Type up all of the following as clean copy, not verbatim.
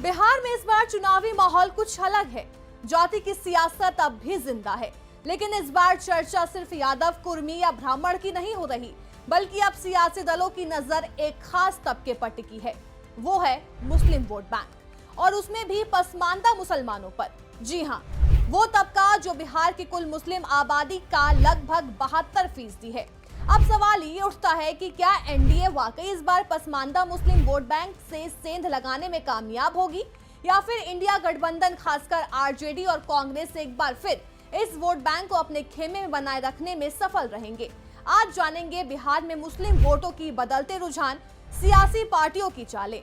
बिहार में इस बार चुनावी माहौल कुछ अलग है। जाति की सियासत अब भी जिंदा है, लेकिन इस बार चर्चा सिर्फ यादव, कुर्मी या ब्राह्मण की नहीं हो रही, बल्कि अब सियासी दलों की नजर एक खास तबके पर टिकी है। वो है मुस्लिम वोट बैंक, और उसमें भी पसमानदा मुसलमानों पर। जी हाँ, वो तबका जो बिहार की कुल मुस्लिम आबादी का लगभग 72% है। अब सवाल ये उठता है कि क्या एनडीए वाकई इस बार पसमानदा मुस्लिम वोट बैंक से सेंध लगाने में कामयाब होगी, या फिर इंडिया गठबंधन खासकर आरजेडी और कांग्रेस एक बार फिर इस वोट बैंक को अपने खेमे में बनाए रखने में सफल रहेंगे। आज जानेंगे बिहार में मुस्लिम वोटों की बदलते रुझान, सियासी पार्टियों की चालें,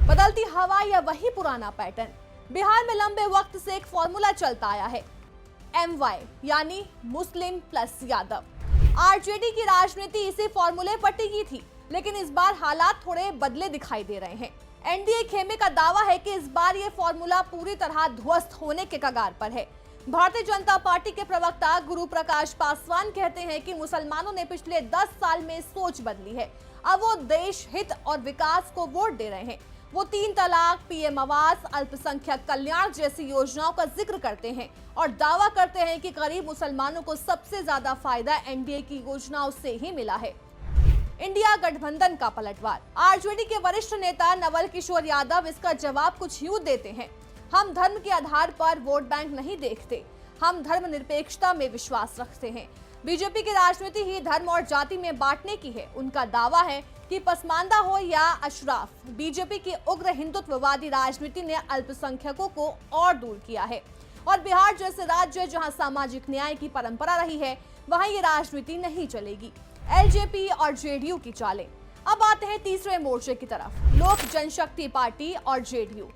बदलती हवा या वही पुराना पैटर्न। बिहार में लंबे वक्त से एक फॉर्मूला चलता आया है, MY यानी मुस्लिम प्लस यादव। आरजेडी की राजनीति इसी फॉर्मूले पर टिकी थी, लेकिन इस बार हालात थोड़े बदले दिखाई दे रहे हैं। एनडीए खेमे का दावा है कि इस बार ये फॉर्मूला पूरी तरह ध्वस्त होने के कगार पर है। भारतीय जनता पार्टी के प्रवक्ता गुरु प्रकाश पासवान कहते हैं कि मुसलमानों ने पिछले 10 साल में सोच बदली है। अब वो देश हित और विकास को वोट दे रहे हैं। वो 3 तलाक, पीएम आवास, अल्पसंख्यक कल्याण जैसी योजनाओं का जिक्र करते हैं और दावा करते हैं कि गरीब मुसलमानों को सबसे ज्यादा फायदा एनडीए की योजनाओं से ही मिला है। इंडिया गठबंधन का पलटवार। आरजेडी के वरिष्ठ नेता नवल किशोर यादव इसका जवाब कुछ यूं देते हैं, हम धर्म के आधार पर वोट बैंक नहीं देखते, हम धर्मनिरपेक्षता में विश्वास रखते हैं। बीजेपी की राजनीति ही धर्म और जाति में बांटने की है। उनका दावा है कि पसमानदा हो या अशराफ, बीजेपी की उग्र हिंदुत्ववादी राजनीति ने अल्पसंख्यकों को और दूर किया है। और बिहार जैसे राज्य जहां सामाजिक न्याय की परंपरा रही है, वहां ये राजनीति नहीं चलेगी। एलजेपी और जेडीयू की चालें। अब आते हैं तीसरे मोर्चे की तरफ, लोक जनशक्ति पार्टी और जेडीयू।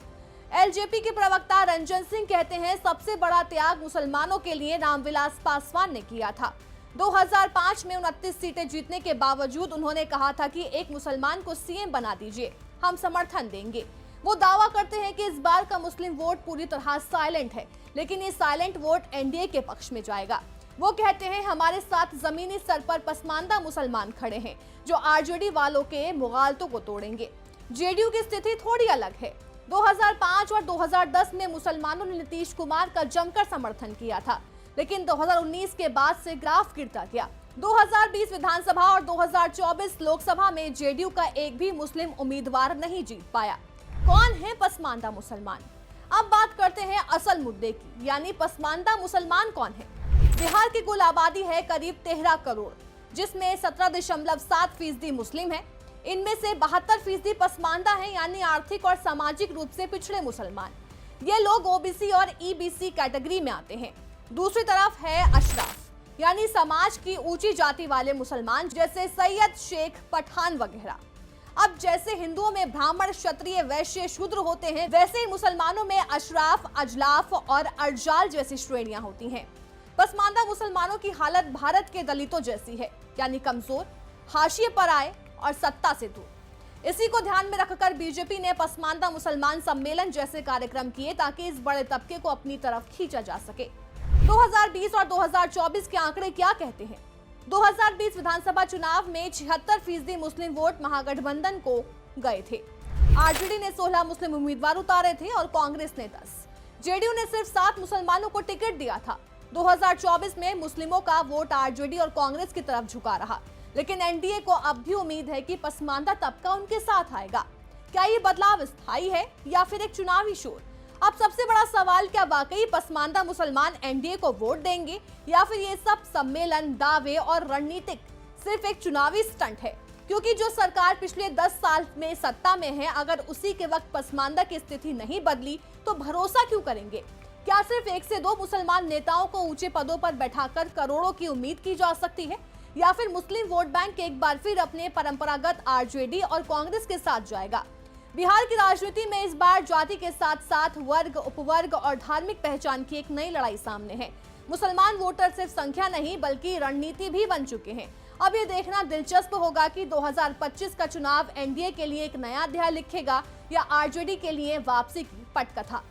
एलजेपी के प्रवक्ता रंजन सिंह कहते हैं, सबसे बड़ा त्याग मुसलमानों के लिए रामविलास पासवान ने किया था। 2005 में 29 सीटें जीतने के बावजूद उन्होंने कहा था कि एक मुसलमान को सीएम बना दीजिए, हम समर्थन देंगे। वो दावा करते हैं कि इस बार का मुस्लिम वोट पूरी तरह साइलेंट है, लेकिन ये साइलेंट वोट एनडीए के पक्ष में जाएगा। वो कहते हैं, हमारे साथ जमीनी स्तर पर पसमानदा मुसलमान खड़े हैं जो आरजेडी वालों के मुगालतों को तोड़ेंगे। जेडीयू की स्थिति थोड़ी अलग है। 2005 और 2010 में मुसलमानों ने नीतीश कुमार का जमकर समर्थन किया था, लेकिन 2019 के बाद से ग्राफ गिरता गया। 2020 विधानसभा और 2024 लोकसभा में जेडीयू का एक भी मुस्लिम उम्मीदवार नहीं जीत पाया। कौन है पसमानदा मुसलमान? अब बात करते हैं असल मुद्दे की, यानी पसमानदा मुसलमान कौन है। बिहार की कुल आबादी है करीब 13 करोड़, जिसमें 17.7% मुस्लिम है। इनमें से 72% पसमानदा है, यानी आर्थिक और सामाजिक रूप से पिछड़े मुसलमान। ये लोग ओबीसी और ईबीसी कैटेगरी में आते हैं। दूसरी तरफ है अशराफ, यानी समाज की ऊंची जाति वाले मुसलमान, जैसे सैयद, शेख, पठान वगैरह। अब जैसे हिंदुओं में ब्राह्मण, क्षत्रिय, वैश्य, शूद्र होते हैं, वैसे ही मुसलमानों में अशराफ, अजलाफ और अर्जाल जैसी श्रेणियां होती हैं। पसमानदा मुसलमानों की हालत भारत के दलितों जैसी है, यानी कमजोर, हाशिए पर आए और सत्ता से दूर। इसी को ध्यान में रखकर बीजेपी ने पसमानदा मुसलमान सम्मेलन जैसे कार्यक्रम किए ताकि इस बड़े तबके को अपनी तरफ खींचा जा सके। 2020 और 2024 के आंकड़े क्या कहते हैं? 2020 विधानसभा चुनाव में 76% मुस्लिम वोट महागठबंधन को गए थे। आरजेडी ने 16 मुस्लिम उम्मीदवार उतारे थे और कांग्रेस ने 10। जेडीयू ने सिर्फ 7 मुसलमानों को टिकट दिया था। 2024 में मुस्लिमों का वोट आरजेडी और कांग्रेस की तरफ झुका रहा, लेकिन एनडीए को अब भी उम्मीद है कि पसमानदा तबका उनके साथ आएगा। क्या ये बदलाव स्थायी है या फिर एक चुनावी शोर? अब सबसे बड़ा सवाल, क्या वाकई पसमानदा मुसलमान एनडीए को वोट देंगे, या फिर ये सब सम्मेलन, दावे और रणनीतिक सिर्फ एक चुनावी स्टंट है? क्योंकि जो सरकार पिछले 10 साल में सत्ता में है, अगर उसी के वक्त पसमानदा की स्थिति नहीं बदली तो भरोसा क्यों करेंगे? क्या सिर्फ 1 से 2 मुसलमान नेताओं को ऊंचे पदों पर बैठाकर करोड़ों की उम्मीद की जा सकती है, या फिर मुस्लिम वोट बैंक एक बार फिर अपने परंपरागत आरजेडी और कांग्रेस के साथ जाएगा? बिहार की राजनीति में इस बार जाति के साथ साथ वर्ग, उपवर्ग और धार्मिक पहचान की एक नई लड़ाई सामने है। मुसलमान वोटर सिर्फ संख्या नहीं बल्कि रणनीति भी बन चुके हैं। अब ये देखना दिलचस्प होगा कि 2025 का चुनाव एनडीए के लिए एक नया अध्याय लिखेगा या आरजेडी के लिए वापसी की पटकथा।